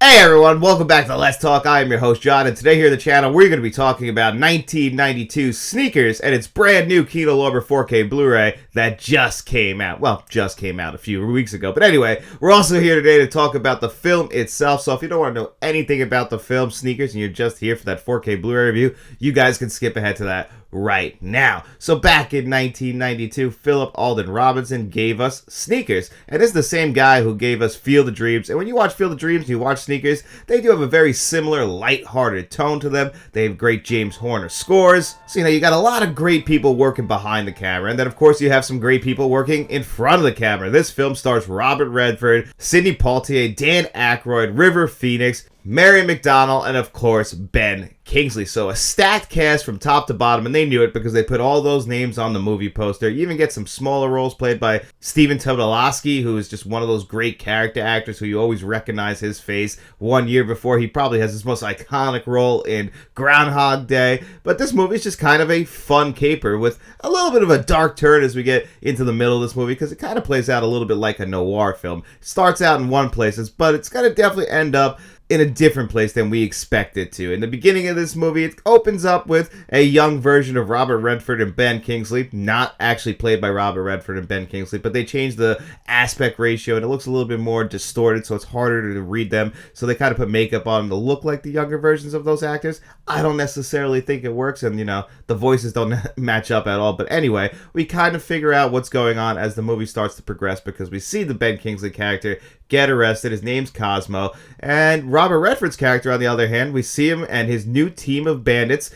Hey everyone, welcome back to Let's Talk. I am your host John, and today here on the channel we're going to be talking about 1992 Sneakers and its brand new Kino Lorber 4K Blu-ray that just came out. Well, just came out a few weeks ago. But anyway, we're also here today to talk about the film itself. So if you don't want to know anything about the film Sneakers and you're just here for that 4K Blu-ray review, you guys can skip ahead to that right now. So back in 1992, Philip Alden Robinson gave us Sneakers. And this is the same guy who gave us Field of Dreams. And when you watch Field of Dreams and you watch Sneakers, they do have a very similar light-hearted tone to them. They have great James Horner scores. So, you got a lot of great people working behind the camera. And then, of course, you have some great people working in front of the camera. This film stars Robert Redford, Sidney Poitier, Dan Aykroyd, River Phoenix, Mary McDonnell, and of course, Ben Kingsley. So a stacked cast from top to bottom, and they knew it because they put all those names on the movie poster. You even get some smaller roles played by Stephen Tobolowsky, who is just one of those great character actors who you always recognize his face. 1 year before, he probably has his most iconic role in Groundhog Day. But this movie is just kind of a fun caper with a little bit of a dark turn as we get into the middle of this movie, because it kind of plays out a little bit like a noir film. It starts out in one place, but it's going to definitely end up in a different place than we expect it to. In the beginning of this movie, it opens up with a young version of Robert Redford and Ben Kingsley, not actually played by Robert Redford and Ben Kingsley, but they changed the aspect ratio and it looks a little bit more distorted, so it's harder to read them. So they kind of put makeup on them to look like the younger versions of those actors. I don't necessarily think it works, and the voices don't match up at all. But anyway, we kind of figure out what's going on as the movie starts to progress, because we see the Ben Kingsley character get arrested. His name's Cosmo. And Robert Redford's character, on the other hand, we see him and his new team of bandits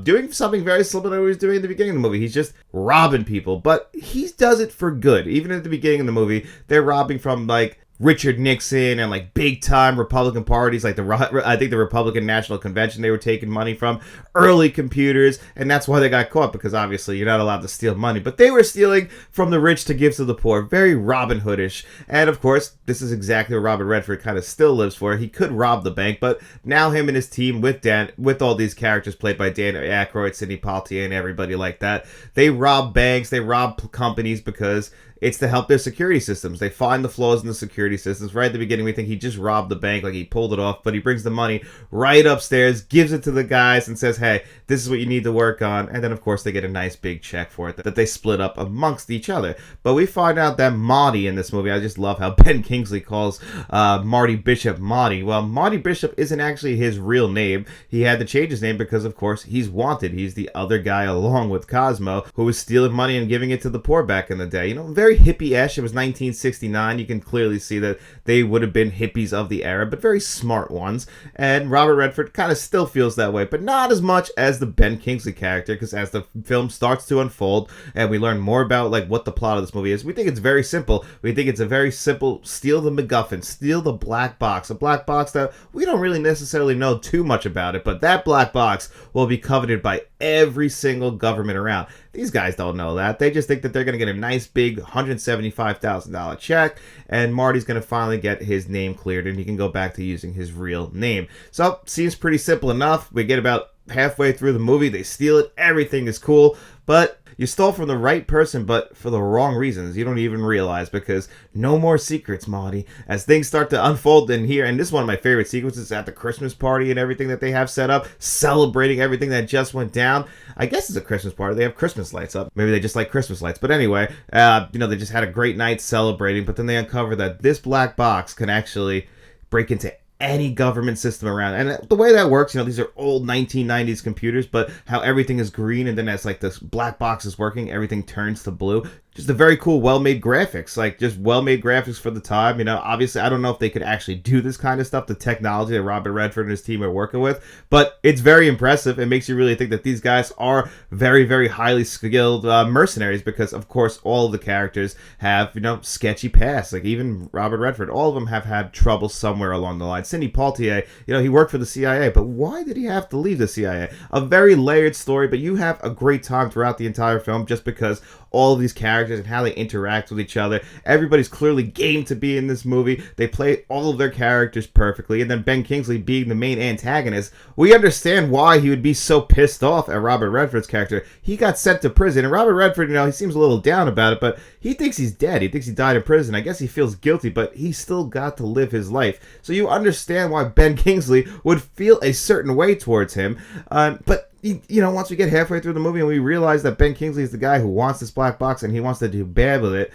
doing something very similar to what he was doing in the beginning of the movie. He's just robbing people, but he does it for good. Even at the beginning of the movie, they're robbing from, Richard Nixon and big time Republican parties, I think the Republican National Convention they were taking money from, early computers, and that's why they got caught, because obviously you're not allowed to steal money, but they were stealing from the rich to give to the poor. Very Robin Hoodish. And of course, this is exactly what Robert Redford kind of still lives for. He could rob the bank, but now him and his team with all these characters played by Dan Aykroyd, Sidney Poitier, and everybody like that, they rob banks, they rob companies because it's to help their security systems. They find the flaws in the security systems. Right at the beginning, we think he just robbed the bank, he pulled it off, but he brings the money right upstairs, gives it to the guys, and says, hey, this is what you need to work on. And then, of course, they get a nice big check for it that they split up amongst each other. But we find out that Marty in this movie, I just love how Ben Kingsley calls Marty Bishop Marty. Well, Marty Bishop isn't actually his real name. He had to change his name because, of course, he's wanted. He's the other guy along with Cosmo who was stealing money and giving it to the poor back in the day. Very hippie-ish. It was 1969. You can clearly see that they would have been hippies of the era, but very smart ones. And Robert Redford kind of still feels that way, but not as much as the Ben Kingsley character, because as the film starts to unfold and we learn more about what the plot of this movie is, we think it's very simple. We think it's a very simple steal the MacGuffin, steal the black box, a black box that we don't really necessarily know too much about it, but that black box will be coveted by every single government around. These guys don't know that. They just think that they're going to get a nice big $175,000 check, and Marty's going to finally get his name cleared, and he can go back to using his real name. So, seems pretty simple enough. We get about halfway through the movie, they steal it, everything is cool, but you stole from the right person, but for the wrong reasons. You don't even realize, because no more secrets, Marty. As things start to unfold in here, and this is one of my favorite sequences at the Christmas party and everything that they have set up, celebrating everything that just went down. I guess it's a Christmas party. They have Christmas lights up. Maybe they just like Christmas lights. But anyway, they just had a great night celebrating, but then they uncover that this black box can actually break into any government system around. And the way that works, these are old 1990s computers, but how everything is green, and then as this black box is working, everything turns to blue. Just a very cool, well-made graphics, just well-made graphics for the time. Obviously, I don't know if they could actually do this kind of stuff, the technology that Robert Redford and his team are working with, but it's very impressive. It makes you really think that these guys are very, very highly skilled mercenaries, because, of course, all of the characters have, sketchy pasts. Even Robert Redford, all of them have had trouble somewhere along the line. Sidney Poitier, he worked for the CIA, but why did he have to leave the CIA? A very layered story, but you have a great time throughout the entire film just because all of these characters characters and how they interact with each other. Everybody's clearly game to be in this movie. They play all of their characters perfectly. And then Ben Kingsley being the main antagonist, we understand why he would be so pissed off at Robert Redford's character. He got sent to prison, and Robert Redford, he seems a little down about it, but he thinks he's dead. He thinks he died in prison. I guess he feels guilty, but he still got to live his life. So you understand why Ben Kingsley would feel a certain way towards him. But once we get halfway through the movie and we realize that Ben Kingsley is the guy who wants this black box and he wants to do bad with it,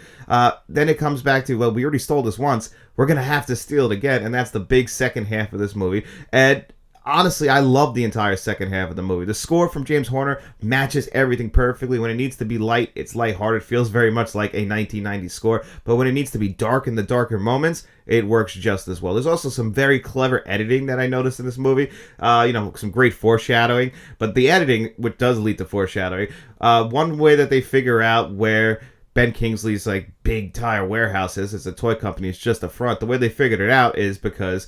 then it comes back to, well, we already stole this once. We're going to have to steal it again. And that's the big second half of this movie. And honestly, I love the entire second half of the movie. The score from James Horner matches everything perfectly. When it needs to be light, it's lighthearted. It feels very much like a 1990s score. But when it needs to be dark in the darker moments, it works just as well. There's also some very clever editing that I noticed in this movie. Some great foreshadowing. But the editing, which does lead to foreshadowing, one way that they figure out where Ben Kingsley's big tire warehouse is, it's a toy company, it's just a front. The way they figured it out is because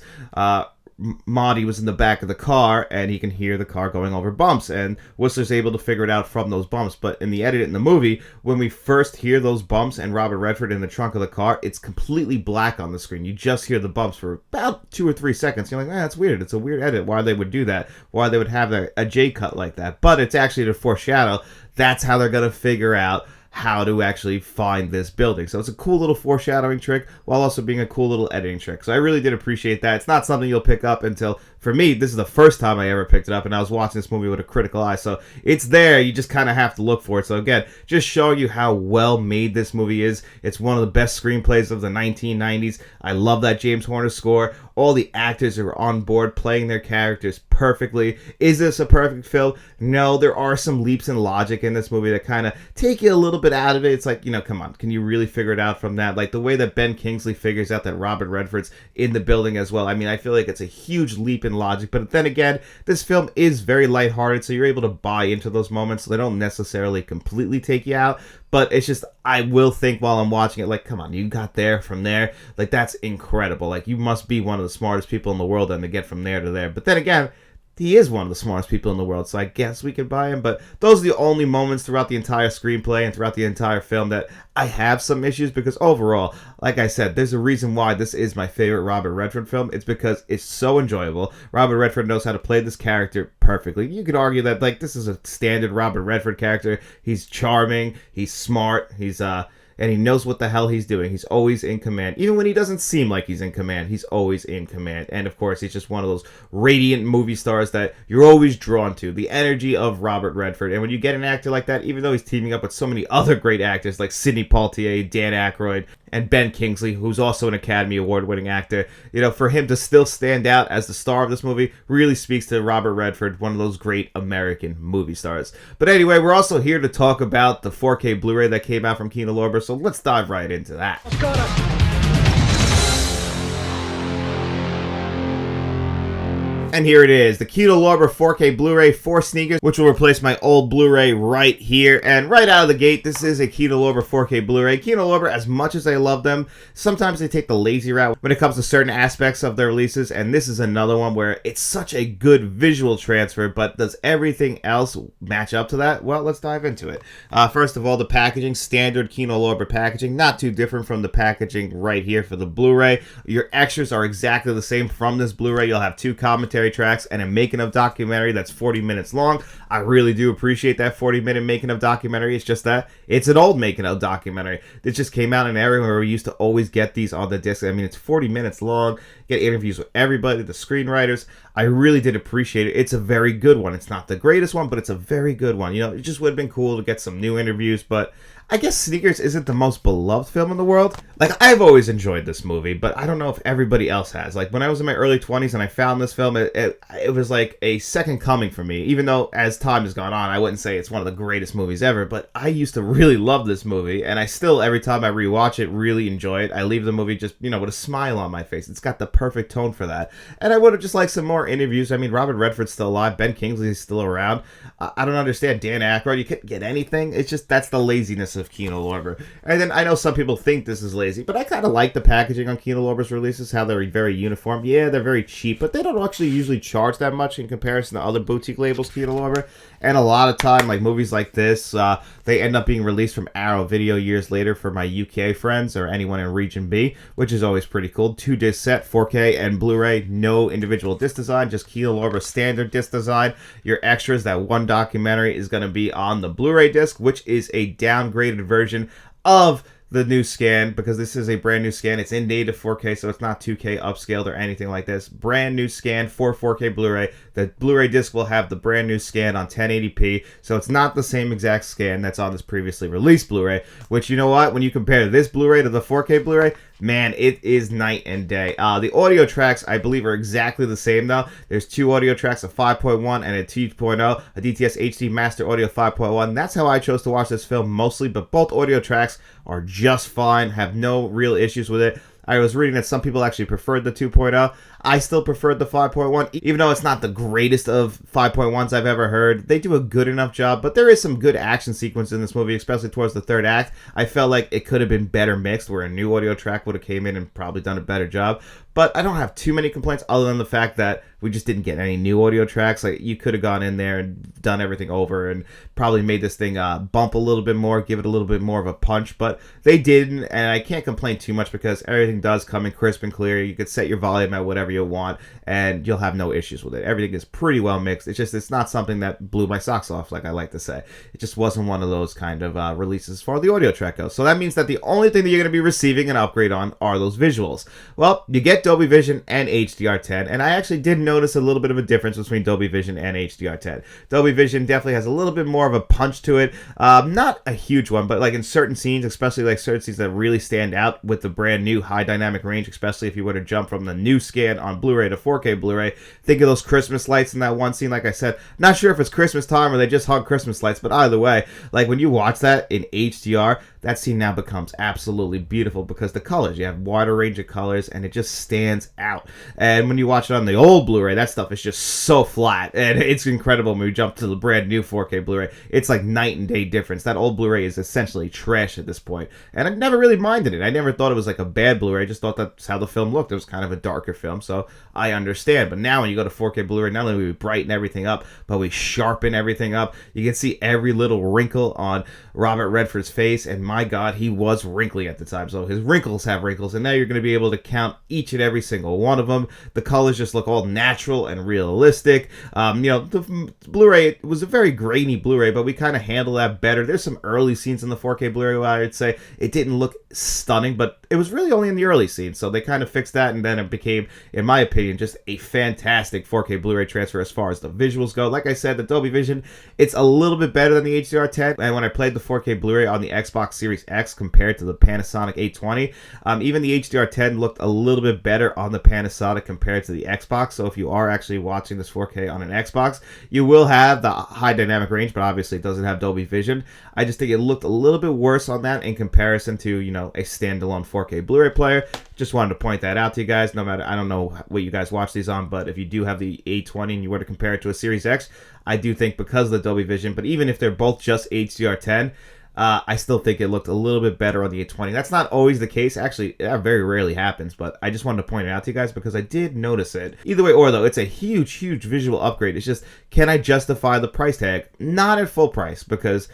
Marty was in the back of the car and he can hear the car going over bumps, and Whistler's able to figure it out from those bumps. But in the edit in the movie, when we first hear those bumps and Robert Redford in the trunk of the car, it's completely black on the screen. You just hear the bumps for about 2 or 3 seconds. You're like, that's weird. It's a weird edit. Why they would do that? Why they would have a J cut like that? But it's actually to foreshadow. That's how they're going to figure out how to actually find this building. So it's a cool little foreshadowing trick while also being a cool little editing trick. So I really did appreciate that. It's not something you'll pick up until, for me, this is the first time I ever picked it up, and I was watching this movie with a critical eye. So it's there. You just kind of have to look for it. So again, just showing you how well made this movie is. It's one of the best screenplays of the 1990s. I love that James Horner score. All the actors are on board playing their characters perfectly. Is this a perfect film? No, there are some leaps in logic in this movie that kind of take you a little bit out of it. It's like, come on, can you really figure it out from that? Like the way that Ben Kingsley figures out that Robert Redford's in the building as well. I feel like it's a huge leap in logic, but then again, this film is very lighthearted, so you're able to buy into those moments, so they don't necessarily completely take you out. But it's just, I will think while I'm watching it, come on, you got there from there. That's incredible. You must be one of the smartest people in the world and to get from there to there. But then again, he is one of the smartest people in the world, so I guess we could buy him. But those are the only moments throughout the entire screenplay and throughout the entire film that I have some issues, because overall, like I said, there's a reason why this is my favorite Robert Redford film. It's because it's so enjoyable. Robert Redford knows how to play this character perfectly. You could argue that this is a standard Robert Redford character. He's charming, he's smart, and he knows what the hell he's doing. He's always in command. Even when he doesn't seem like he's in command, he's always in command. And of course, he's just one of those radiant movie stars that you're always drawn to. The energy of Robert Redford. And when you get an actor like that, even though he's teaming up with so many other great actors like Sidney Poitier, Dan Aykroyd, and Ben Kingsley, who's also an Academy Award-winning actor, for him to still stand out as the star of this movie really speaks to Robert Redford, one of those great American movie stars. But anyway, we're also here to talk about the 4K Blu-ray that came out from Kino Lorber, so let's dive right into that. And here it is, the Kino Lorber 4K Blu-ray for Sneakers, which will replace my old Blu-ray right here. And right out of the gate, this is a Kino Lorber 4K Blu-ray. Kino Lorber, as much as I love them, sometimes they take the lazy route when it comes to certain aspects of their releases. And this is another one where it's such a good visual transfer, but does everything else match up to that? Well, let's dive into it. First of all, the packaging, standard Kino Lorber packaging, not too different from the packaging right here for the Blu-ray. Your extras are exactly the same from this Blu-ray. You'll have 2 commentary tracks and a making of documentary that's 40 minutes long. I really do appreciate that 40-minute making of documentary. It's just that it's an old making of documentary. It just came out in an era where we used to always get these on the disc. It's 40 minutes long. Get interviews with everybody, the screenwriters. I really did appreciate it. It's a very good one. It's not the greatest one, but it's a very good one. It just would have been cool to get some new interviews, but I guess Sneakers isn't the most beloved film in the world. I've always enjoyed this movie, but I don't know if everybody else has. When I was in my early 20s and I found this film, it was like a second coming for me. Even though as time has gone on, I wouldn't say it's one of the greatest movies ever, but I used to really love this movie, and I still, every time I rewatch it, really enjoy it. I leave the movie just, with a smile on my face. It's got the perfect tone for that. And I would have just liked some more interviews. Robert Redford's still alive. Ben Kingsley's still around. I don't understand. Dan Aykroyd, you couldn't get anything. It's just, that's the laziness impressive Kino Lorber. And then I know some people think this is lazy, but I kind of like the packaging on Kino Lorber's releases, how they're very uniform. Yeah, they're very cheap, but they don't actually usually charge that much in comparison to other boutique labels, Kino Lorber. And a lot of time, like movies like this, they end up being released from Arrow Video years later for my UK friends or anyone in Region B, which is always pretty cool. 2-disc set, 4K and Blu-ray, no individual disc design, just Kino Lorber standard disc design. Your extras, that one documentary, is going to be on the Blu-ray disc, which is a downgraded version of the new scan, because this is a brand new scan. It's in native 4K, so it's not 2K upscaled or anything like this. Brand new scan for 4K Blu-ray. The Blu-ray disc will have the brand new scan on 1080p, so it's not the same exact scan that's on this previously released Blu-ray, which, you know what, when you compare this Blu-ray to the 4K Blu-ray, man, it is night and day. The audio tracks, I believe, are exactly the same, though. There's two audio tracks, a 5.1 and a 2.0, a DTS HD Master Audio 5.1. That's how I chose to watch this film mostly, but both audio tracks are just fine, have no real issues with it. I was reading that some people actually preferred the 2.0. I still preferred the 5.1, even though it's not the greatest of 5.1s I've ever heard. They do a good enough job, but there is some good action sequence in this movie, especially towards the third act. I felt like it could have been better mixed, where a new audio track would have came in and probably done a better job. But I don't have too many complaints other than the fact that we just didn't get any new audio tracks. Like, you could have gone in there and done everything over and probably made this thing bump a little bit more, give it a little bit more of a punch, but they didn't, and I can't complain too much because everything does come in crisp and clear. You could set your volume at whatever you want, and you'll have no issues with it. Everything is pretty well mixed. It's not something that blew my socks off, like I like to say. It just wasn't one of those kind of releases as far as the audio track goes. So that means that the only thing that you're going to be receiving an upgrade on are those visuals. Well, you get Dolby Vision and HDR10, and I actually did notice a little bit of a difference between Dolby Vision and HDR10. Dolby Vision definitely has a little bit more of a punch to it. Not a huge one, but like in certain scenes, especially like certain scenes that really stand out with the brand new high dynamic range, especially if you were to jump from the new scan on Blu-ray to 4K Blu-ray. Think of those Christmas lights in that one scene. Like I said, not sure if it's Christmas time or they just hung Christmas lights, but either way, like when you watch that in HDR, that scene now becomes absolutely beautiful because the colors, you have wider range of colors and it just stands out. And when you watch it on the old Blu-ray, that stuff is just so flat, and it's incredible when we jump to the brand new 4K Blu-ray. It's like night and day difference. That old Blu-ray is essentially trash at this point, and I never really minded it. I never thought it was like a bad Blu-ray. I just thought that's how the film looked. It was kind of a darker film, so I understand. But now when you go to 4K Blu-ray, not only do we brighten everything up, but we sharpen everything up. You can see every little wrinkle on Robert Redford's face, and my God, he was wrinkly at the time, so his wrinkles have wrinkles, and now you're going to be able to count each and every single one of them. The colors just look all natural and realistic. The Blu-ray was a very grainy Blu-ray, but we kind of handle that better. There's some early scenes in the 4K Blu-ray where I would say it didn't look stunning, but it was really only in the early scenes, so they kind of fixed that, and then it became, in my opinion, just a fantastic 4K Blu-ray transfer as far as the visuals go. Like I said, the Dolby Vision, it's a little bit better than the HDR10, and when I played the 4K Blu-ray on the Xbox Series X compared to the Panasonic 820, even the HDR10 looked a little bit better on the Panasonic compared to the Xbox. So if you are actually watching this 4K on an Xbox, you will have the high dynamic range, but obviously it doesn't have Dolby Vision. I just think it looked a little bit worse on that in comparison to, a standalone 4K Blu-ray player. Just wanted to point that out to you guys. No matter, I don't know what you guys watch these on, but if you do have the 820 and you were to compare it to a Series X, I do think because of the Dolby Vision, but even if they're both just HDR10, I still think it looked a little bit better on the 820. That's not always the case. Actually, that very rarely happens, but I just wanted to point it out to you guys because I did notice it. Either way or though, it's a huge, huge visual upgrade. It's just, can I justify the price tag? Not at full price because,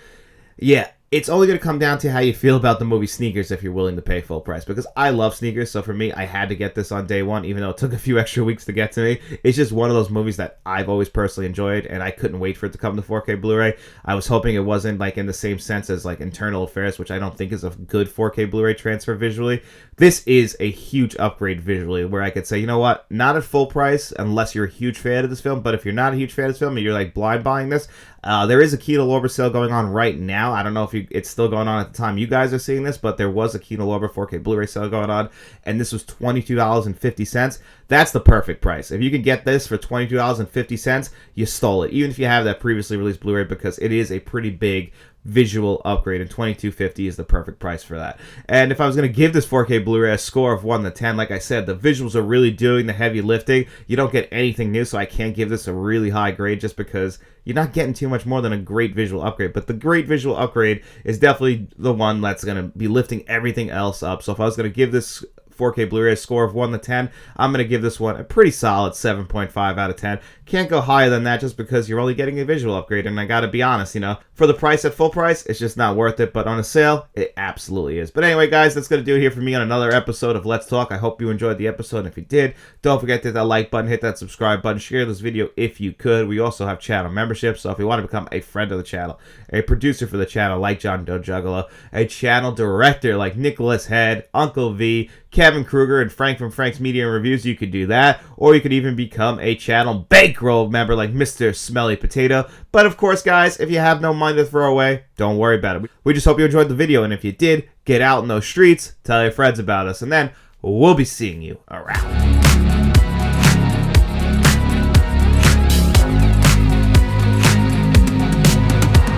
yeah, it's only going to come down to how you feel about the movie Sneakers if you're willing to pay full price. Because I love Sneakers, so for me, I had to get this on day one, even though it took a few extra weeks to get to me. It's just one of those movies that I've always personally enjoyed, and I couldn't wait for it to come to 4K Blu-ray. I was hoping it wasn't like in the same sense as like Internal Affairs, which I don't think is a good 4K Blu-ray transfer visually. This is a huge upgrade visually, where I could say, you know what, not at full price unless you're a huge fan of this film, but if you're not a huge fan of this film and you're like blind buying this, there is a Kino Lorber sale going on right now. I don't know if it's still going on at the time you guys are seeing this, but there was a Kino Lorber 4K Blu-ray sale going on, and this was $22.50. That's the perfect price. If you can get this for $22.50, you stole it, even if you have that previously released Blu-ray, because it is a pretty big visual upgrade, and $22.50 is the perfect price for that. And if I was going to give this 4K Blu-ray a score of 1 to 10, like I said, the visuals are really doing the heavy lifting. You don't get anything new, so I can't give this a really high grade just because you're not getting too much more than a great visual upgrade. But the great visual upgrade is definitely the one that's going to be lifting everything else up. So if I was going to give this 4K Blu-ray score of 1 to 10, I'm going to give this one a pretty solid 7.5 out of 10. Can't go higher than that just because you're only getting a visual upgrade, and I gotta be honest, for the price at full price, it's just not worth it, but on a sale, it absolutely is. But anyway, guys, that's gonna do it here for me on another episode of Let's Talk. I hope you enjoyed the episode, and if you did, don't forget to hit that like button, hit that subscribe button, share this video if you could. We also have channel membership, so if you want to become a friend of the channel, a producer for the channel like John Doe Juggalo, a channel director like Nicholas Head, Uncle V, Kevin Kruger, and Frank from Frank's Media and Reviews, you could do that. Or you could even become a channel bankroll member like Mr. Smelly Potato. But of course, guys, if you have no money to throw away, don't worry about it. We just hope you enjoyed the video, and if you did, get out in those streets, tell your friends about us, and then we'll be seeing you around.